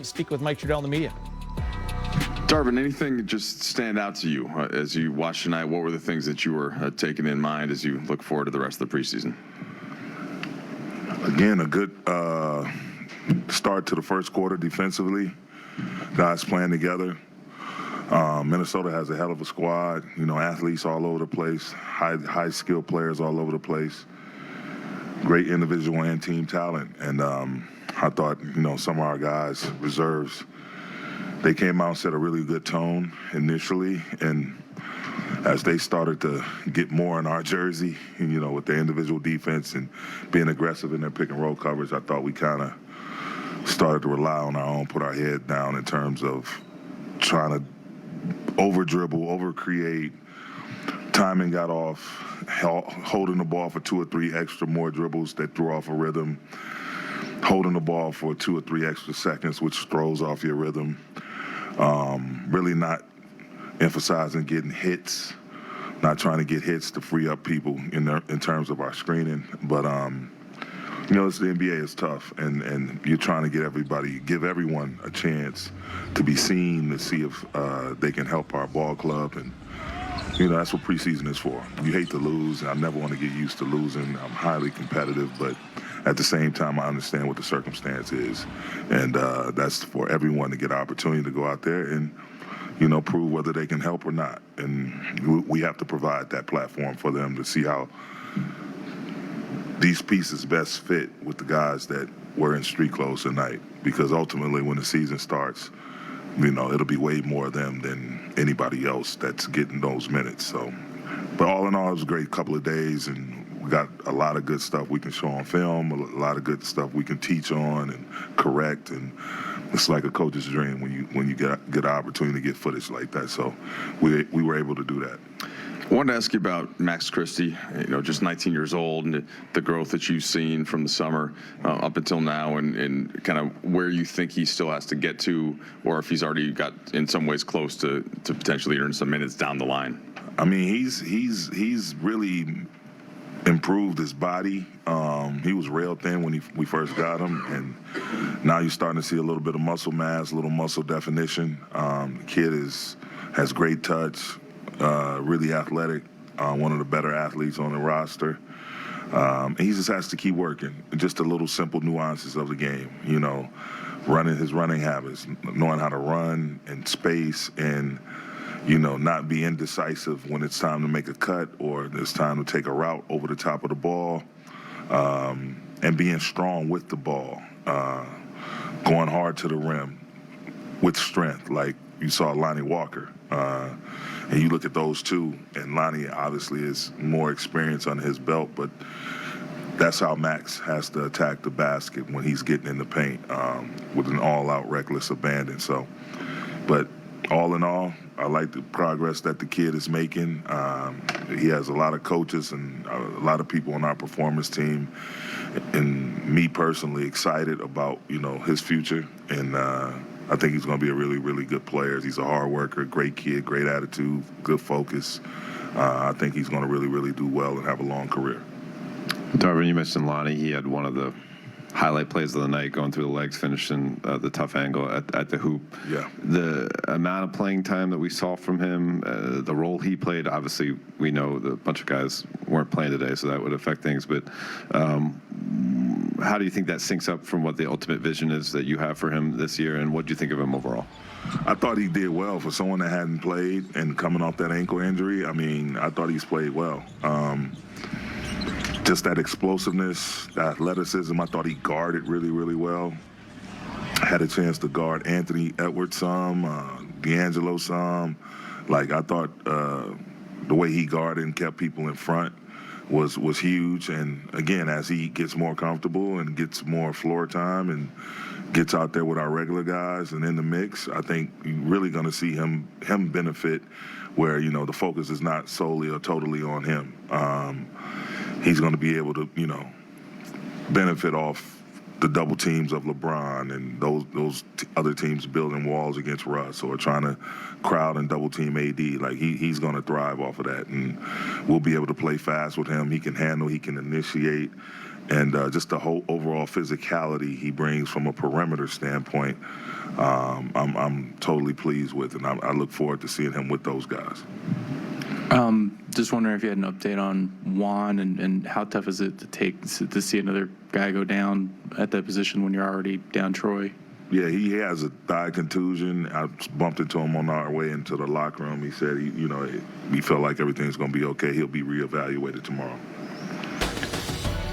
speak with Mike Trudell and the media. Darvin, anything just stand out to you as you watched tonight? What were the things that you were taking in mind as you look forward to the rest of the preseason? Again, a good start to the first quarter defensively. Guys playing together. Minnesota has a hell of a squad. You know, athletes all over the place, high skilled players all over the place. Great individual and team talent. And I thought, you know, some of our guys, reserves, they came out and set a really good tone initially, and as they started to get more in our jersey, you know, with their individual defense and being aggressive in their pick and roll coverage, I thought we kind of started to rely on our own, put our head down in terms of trying to over-dribble, over-create. Timing got off, holding the ball for 2 or 3 extra more dribbles that threw off a rhythm, holding the ball for 2 or 3 extra seconds, which throws off your rhythm. Really not emphasizing getting hits, not trying to get hits to free up people in terms of our screening. But, you know, it's the NBA, it's tough, and you're trying to give everyone a chance to be seen, to see if they can help our ball club. And, you know, that's what preseason is for. You hate to lose, and I never want to get used to losing. I'm highly competitive, but at the same time, I understand what the circumstance is. And that's for everyone to get an opportunity to go out there and, you know, prove whether they can help or not. And we have to provide that platform for them to see how these pieces best fit with the guys that were in street clothes tonight. Because ultimately, when the season starts, you know, it'll be way more of them than anybody else that's getting those minutes. So, but all in all, it was a great couple of days, and we got a lot of good stuff we can show on film, a lot of good stuff we can teach on and correct, and it's like a coach's dream when you get an opportunity to get footage like that. So we were able to do that. I wanted to ask you about Max Christie, you know, just 19 years old, and the growth that you've seen from the summer up until now, and kind of where you think he still has to get to, or if he's already got in some ways close to potentially earn some minutes down the line. I mean, he's really improved his body. He was rail thin when we first got him, and now you're starting to see a little bit of muscle mass, a little muscle definition. The kid has great touch, really athletic, one of the better athletes on the roster. And he just has to keep working. Just the little simple nuances of the game, you know, his running habits, knowing how to run and space, and you know, not be indecisive when it's time to make a cut or it's time to take a route over the top of the ball, and being strong with the ball, going hard to the rim with strength, like you saw Lonnie Walker. And you look at those two, and Lonnie obviously is more experience under his belt, but that's how Max has to attack the basket when he's getting in the paint, with an all-out reckless abandon. So, but all in all, I like the progress that the kid is making. He has a lot of coaches and a lot of people on our performance team, and me personally excited about, you know, his future. And I think he's going to be a really, really good player. He's a hard worker, great kid, great attitude, good focus. I think he's going to really, really do well and have a long career. Darvin, you mentioned Lonnie. He had one of the highlight plays of the night, going through the legs, finishing the tough angle at the hoop. Yeah. The amount of playing time that we saw from him, the role he played, obviously we know that a bunch of guys weren't playing today, so that would affect things. But how do you think that syncs up from what the ultimate vision is that you have for him this year, and what do you think of him overall? I thought he did well for someone that hadn't played and coming off that ankle injury. I mean, I thought he's played well. Just that explosiveness, that athleticism, I thought he guarded really, really well. Had a chance to guard Anthony Edwards some, D'Angelo some. Like, I thought the way he guarded and kept people in front was huge. And again, as he gets more comfortable and gets more floor time and gets out there with our regular guys and in the mix, I think you're really going to see him benefit where, you know, the focus is not solely or totally on him. He's going to be able to, you know, benefit off the double teams of LeBron and those other teams building walls against Russ or trying to crowd and double team AD. Like, he's going to thrive off of that, and we'll be able to play fast with him. He can handle, he can initiate, and just the whole overall physicality he brings from a perimeter standpoint, I'm totally pleased with, and I look forward to seeing him with those guys. Just wondering if you had an update on Juan and how tough is it to see another guy go down at that position when you're already down Troy? Yeah, he has a thigh contusion. I bumped into him on our way into the locker room. He said, he felt like everything's going to be okay. He'll be reevaluated tomorrow.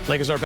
Lakers are